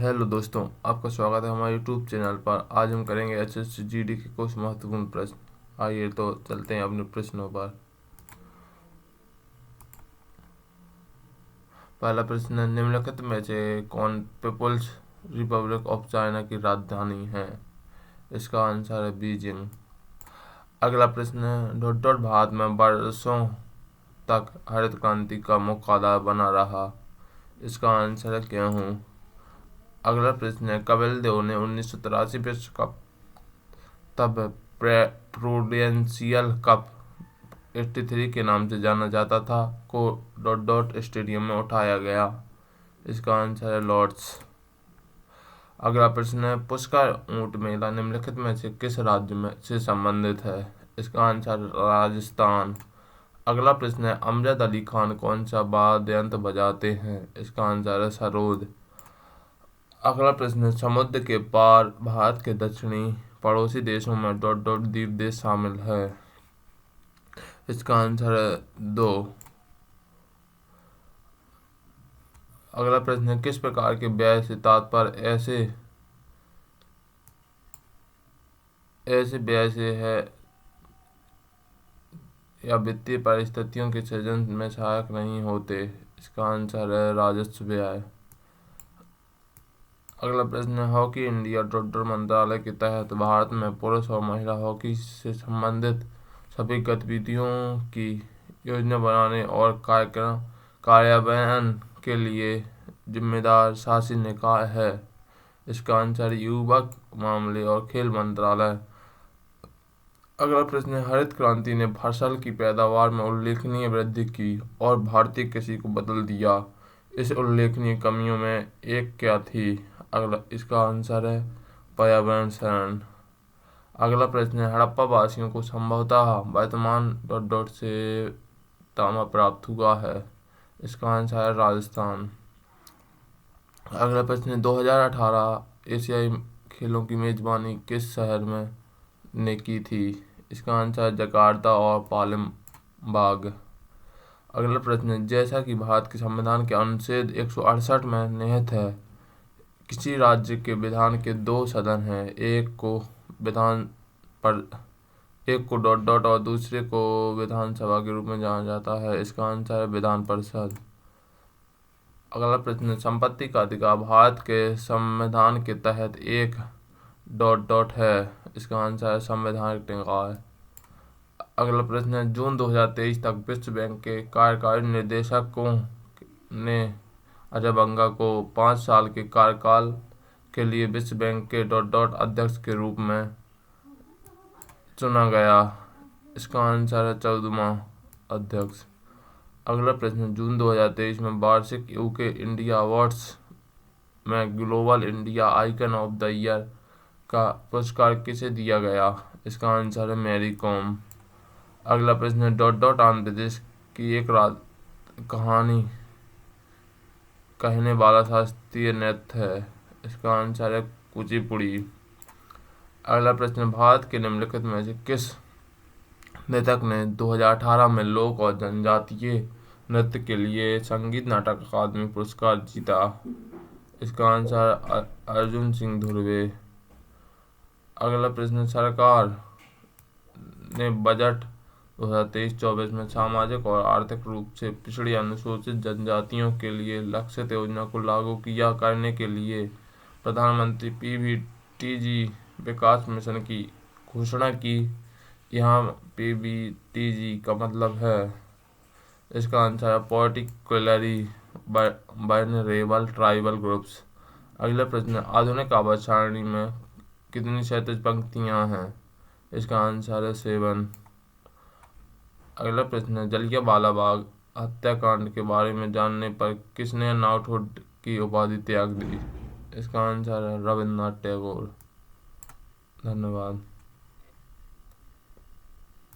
Hello दोस्तों, आपका स्वागत है हमारे यूट्यूब चैनल पर। आज हम करेंगे एसएससी जीडी के कुछ महत्वपूर्ण प्रश्न। आइए तो चलते हैं अपने प्रश्नों पर। पहला प्रश्न है, निम्नलिखित में से कौन पीपुल्स रिपब्लिक ऑफ चाइना की राजधानी है? इसका आंसर है बीजिंग। अगला प्रश्न है, डॉट डॉट भारत में वर्षों तक हरित क्रांति का मुख्य आधार बना रहा। इसका आंसर है गेहूं। अगला प्रश्न है, कपिल देव ने 1983 विश्व कप तब प्रूडेंशियल कप 83 के नाम से जाना जाता था को डॉट डॉट स्टेडियम में उठाया गया। इसका आंसर है लॉर्ड्स। अगला प्रश्न है, पुष्कर ऊंट मेला निम्नलिखित में से किस राज्य में से संबंधित है? इसका आंसर राजस्थान। अगला प्रश्न है, अमजद अली खान कौन सा वाद्य यंत्र बजाते हैं? इसका आंसर है सरोद। अगला प्रश्न है, समुद्र के पार भारत के दक्षिणी पड़ोसी देशों में डॉट डॉट द्वीप देश शामिल है। इसका आंसर है 2। अगला प्रश्न है, किस प्रकार के व्यय से तात्पर्य ऐसे व्यय से है या वित्तीय परिस्थितियों के सृजन में सहायक नहीं होते? इसका आंसर है राजस्व व्यय। अगला प्रश्न है, हॉकी इंडिया डॉट डॉट मंत्रालय के तहत भारत में पुरुष और महिला हॉकी से संबंधित सभी गतिविधियों की योजना बनाने और कार्यान्वयन के लिए जिम्मेदार शासी निकाय है। इसका आंसर युवक मामले और खेल मंत्रालय। अगला प्रश्न है, हरित क्रांति ने फसल की पैदावार में उल्लेखनीय वृद्धि की और भारतीय कृषि को बदल दिया। इस उल्लेखनीय कमियों में एक क्या थी? इसका आंसर है पर्यावरण शरण। अगला प्रश्न है, हड़प्पा वासियों को संभवतः वर्तमान डॉट डॉट से तांबा प्राप्त हुआ है। इसका आंसर है राजस्थान। अगला प्रश्न है, 2018 एशियाई खेलों की मेजबानी किस शहर में ने की थी? इसका आंसर है जकार्ता और पालमबाग। अगला प्रश्न है, जैसा कि भारत के संविधान के अनुच्छेद 168 में निहित है, किसी राज्य के विधान के 2 सदन हैं, एक को डॉट डॉट और दूसरे को विधानसभा के रूप में जाना जाता है। इसका आंसर है विधान परिषद। अगला प्रश्न है, संपत्ति का अधिकार भारत के संविधान के तहत एक डॉट डॉट है। इसका आंसर है संवैधानिक निकाय। अगला प्रश्न है, जून 2023 तक विश्व बैंक के कार्यकारी निदेशकों ने अजय बंगा को 5 साल के कार्यकाल के लिए विश्व बैंक के डॉट डॉट अध्यक्ष के रूप में चुना गया। इसका आंसर है 14वां अध्यक्ष। अगला प्रश्न, जून 2023 में वार्षिक यूके इंडिया अवार्ड्स में global India icon of the year का पुरस्कार किसे दिया गया? इसका आंसर है मैरी कॉम। अगला प्रश्न है, डॉट डॉट आंध्र प्रदेश की एक कहानी कहने वाला शास्त्रीय नृत्य है। इसका आंसर है कुचिपुड़ी। अगला प्रश्न, भारत के निम्नलिखित में से किस नृतक ने 2018 में लोक और जनजातीय नृत्य के लिए संगीत नाटक अकादमी पुरस्कार जीता? इसका आंसर अर्जुन सिंह धुर्वे। अगला प्रश्न, सरकार ने बजट 2023-24 में सामाजिक और आर्थिक रूप से पिछड़ी अनुसूचित जनजातियों के लिए लक्षित योजना को लागू किया करने के लिए प्रधानमंत्री पीबीटीजी विकास मिशन की घोषणा की। यहाँ पीबीटीजी का मतलब है, इसका आंसर है पर्टिकुलरली वल्नरेबल ट्राइबल ग्रुप्स। अगला प्रश्न, आधुनिक आवाज सारणी में कितनी क्षैतिज पंक्तियाँ हैं? इसका आंसर है 7। अगला प्रश्न, जलियांवाला बाग हत्याकांड के बारे में जानने पर किसने नाइटहुड की उपाधि त्याग दी? इसका आंसर है रविन्द्रनाथ टैगोर। धन्यवाद।